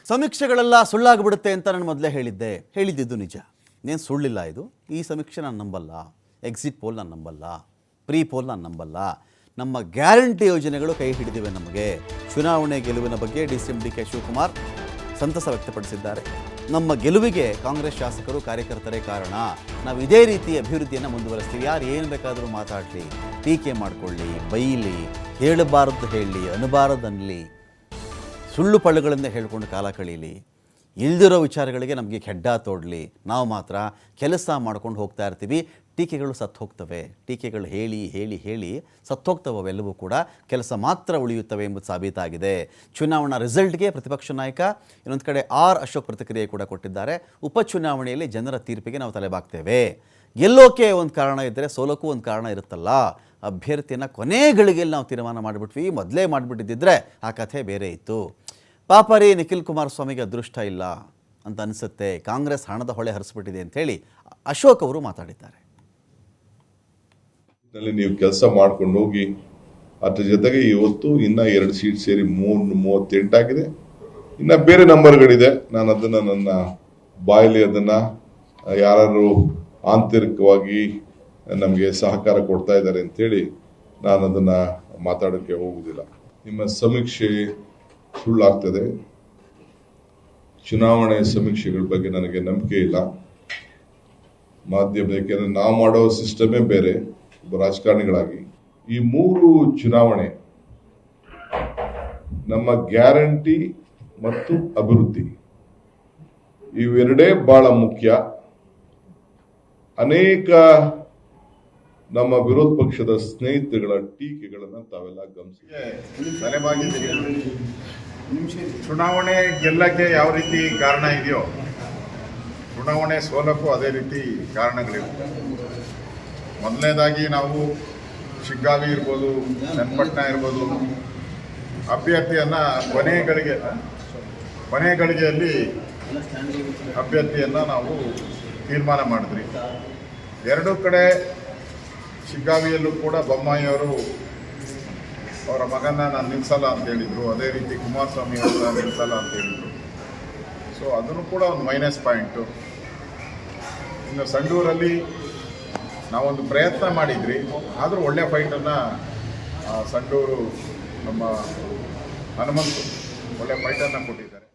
ಸಮೀಕ್ಷೆಗಳೆಲ್ಲ ಸುಳ್ಳಾಗ್ಬಿಡುತ್ತೆ ಅಂತ ನಾನು ಮೊದಲೇ ಹೇಳಿದ್ದಿದ್ದು ನಿಜ. ಏನು ಸುಳ್ಳಿಲ್ಲ ಇದು. ಈ ಸಮೀಕ್ಷೆ ನಾನು ನಂಬಲ್ಲ, ಎಕ್ಸಿಟ್ ಪೋಲ್ ನಾನು ನಂಬಲ್ಲ, ಪ್ರೀ ಪೋಲ್ ನಾನು ನಂಬಲ್ಲ. ನಮ್ಮ ಗ್ಯಾರಂಟಿ ಯೋಜನೆಗಳು ಕೈ ಹಿಡಿದಿವೆ. ನಮಗೆ ಚುನಾವಣೆ ಗೆಲುವಿನ ಬಗ್ಗೆ DCM ಶಿವಕುಮಾರ್ ಸಂತಸ ವ್ಯಕ್ತಪಡಿಸಿದ್ದಾರೆ. ನಮ್ಮ ಗೆಲುವಿಗೆ ಕಾಂಗ್ರೆಸ್ ಶಾಸಕರು ಕಾರ್ಯಕರ್ತರೇ ಕಾರಣ. ನಾವು ಇದೇ ರೀತಿ ಅಭಿವೃದ್ಧಿಯನ್ನು ಮುಂದುವರಿಸ್ತೀವಿ. ಯಾರು ಏನು ಬೇಕಾದರೂ ಮಾತಾಡಲಿ, ಟೀಕೆ ಮಾಡಿಕೊಳ್ಳಿ, ಬೈಲಿ, ಹೇಳಬಾರದು ಹೇಳಲಿ, ಅನ್ನಬಾರದು ಅನ್ನಲಿ, ಸುಳ್ಳು ಪಳ್ಳುಗಳಿಂದ ಹೇಳ್ಕೊಂಡು ಕಾಲ ಕಳೀಲಿ, ಇಲ್ದಿರೋ ವಿಚಾರಗಳಿಗೆ ನಮಗೆ ಕೆಡ್ಡ ತೋಡಲಿ, ನಾವು ಮಾತ್ರ ಕೆಲಸ ಮಾಡ್ಕೊಂಡು ಹೋಗ್ತಾ ಇರ್ತೀವಿ. ಟೀಕೆಗಳು ಸತ್ತು ಹೋಗ್ತವೆ. ಟೀಕೆಗಳು ಹೇಳಿ ಹೇಳಿ ಹೇಳಿ ಸತ್ತೋಗ್ತವೆ. ಅವೆಲ್ಲವೂ ಕೂಡ ಕೆಲಸ ಮಾತ್ರ ಉಳಿಯುತ್ತವೆ ಎಂಬುದು ಸಾಬೀತಾಗಿದೆ. ಚುನಾವಣಾ ರಿಸಲ್ಟ್ಗೆ ಪ್ರತಿಪಕ್ಷ ನಾಯಕ ಇನ್ನೊಂದು ಕಡೆ ಅಶೋಕ್ ಪ್ರತಿಕ್ರಿಯೆ ಕೂಡ ಕೊಟ್ಟಿದ್ದಾರೆ. ಉಪಚುನಾವಣೆಯಲ್ಲಿ ಜನರ ತೀರ್ಪಿಗೆ ನಾವು ತಲೆಬಾಗ್ತೇವೆ. ಗೆಲ್ಲೋಕೆ ಒಂದು ಕಾರಣ ಇದ್ದರೆ ಸೋಲೋಕ್ಕೂ ಒಂದು ಕಾರಣ ಇರುತ್ತಲ್ಲ. ಅಭ್ಯರ್ಥಿಯನ್ನು ಕೊನೆ ಗಳಿಗೆಯಲ್ಲಿ ನಾವು ತೀರ್ಮಾನ ಮಾಡಿಬಿಟ್ವಿ. ಮೊದಲೇ ಮಾಡಿಬಿಟ್ಟಿದ್ದಿದ್ರೆ ಆ ಕಥೆ ಬೇರೆ ಇತ್ತು. ಪಾಪ ರೀ, ನಿಖಿಲ್ ಕುಮಾರಸ್ವಾಮಿಗೆ ಅದೃಷ್ಟ ಇಲ್ಲ ಅಂತ ಅನಿಸುತ್ತೆ. ಕಾಂಗ್ರೆಸ್ ಹಣದ ಹೊಳೆ ಹರಿಸ್ಬಿಟ್ಟಿದೆ ಅಂಥೇಳಿ ಅಶೋಕ್ ಅವರು ಮಾತಾಡಿದ್ದಾರೆ. ನೀವು ಕೆಲಸ ಮಾಡ್ಕೊಂಡು ಹೋಗಿ, ಅದ್ರ ಜೊತೆಗೆ ಇವತ್ತು ಇನ್ನ 2 ಸೀಟ್ ಸೇರಿ 38 ಆಗಿದೆ. ಇನ್ನ ಬೇರೆ ನಂಬರ್ಗಳಿದೆ. ನಾನು ಅದನ್ನ ನನ್ನ ಬಾಯಲ್ಲಿ ಅದನ್ನ ಯಾರು ಆಂತರಿಕವಾಗಿ ನಮಗೆ ಸಹಕಾರ ಕೊಡ್ತಾ ಇದ್ದಾರೆ ಅಂತೇಳಿ ನಾನು ಅದನ್ನ ಮಾತಾಡೋಕ್ಕೆ ಹೋಗುದಿಲ್ಲ. ನಿಮ್ಮ ಸಮೀಕ್ಷೆ ಸುಳ್ಳಾಗ್ತದೆ. ಚುನಾವಣೆ ಸಮೀಕ್ಷೆಗಳ ಬಗ್ಗೆ ನನಗೆ ನಂಬಿಕೆ ಇಲ್ಲ. ಮಾಧ್ಯಮಕ್ಕೆ ನಾವು ಮಾಡೋ ಸಿಸ್ಟಮೇ ಬೇರೆ. ರಾಜಕಾರಣಿಗಳಾಗಿ ಈ 3 ಚುನಾವಣೆ ನಮ್ಮ ಗ್ಯಾರಂಟಿ ಮತ್ತು ಅಭಿವೃದ್ಧಿ ಇವೆರಡೇ ಬಹಳ ಮುಖ್ಯ. ಅನೇಕ ನಮ್ಮ ವಿರೋಧ ಪಕ್ಷದ ಸ್ನೇಹಿತರುಗಳ ಟೀಕೆಗಳನ್ನು ತಾವೆಲ್ಲ ಗಮನಿಸಿ ಚುನಾವಣೆ ಗೆಲ್ಲಕ್ಕೆ ಯಾವ ರೀತಿ ಕಾರಣ ಇದೆಯೋ ಚುನಾವಣೆ ಸೋಲಕ್ಕೂ ಅದೇ ರೀತಿ ಕಾರಣಗಳಿವೆ. ಮೊದಲನೇದಾಗಿ ನಾವು ಶಿಗ್ಗಾವಿ ಇರ್ಬೋದು, ಚನ್ನಪಟ್ಟಣ ಇರ್ಬೋದು, ಅಭ್ಯರ್ಥಿಯನ್ನು ಕೊನೆ ಗಳಿಗೆಯಲ್ಲಿ ಅಭ್ಯರ್ಥಿಯನ್ನು ನಾವು ತೀರ್ಮಾನ ಮಾಡಿದ್ರಿ. ಎರಡೂ ಕಡೆ ಶಿಗ್ಗಾವಿಯಲ್ಲೂ ಕೂಡ ಬೊಮ್ಮಾಯಿಯವರು ಅವರ ಮಗನ ನಾನು ನಿಲ್ಲಿಸಲ್ಲ ಅಂತ ಹೇಳಿದರು. ಅದೇ ರೀತಿ ಕುಮಾರಸ್ವಾಮಿ ಅವರು ನಿಲ್ಲಿಸಲ್ಲ ಅಂತ ಹೇಳಿದರು. ಸೊ ಅದನ್ನು ಕೂಡ ಒಂದು ಮೈನಸ್ ಪಾಯಿಂಟು. ಇನ್ನು ಸಂಡೂರಲ್ಲಿ ನಾವೊಂದು ಪ್ರಯತ್ನ ಮಾಡಿದ್ರಿ, ಆದರೂ ಒಳ್ಳೆಯ ಫೈಟನ್ನು ಸಂಡೂರು ನಮ್ಮ ಹನುಮಂತು ಒಳ್ಳೆಯ ಫೈಟನ್ನು ಕೊಟ್ಟಿದ್ದಾರೆ.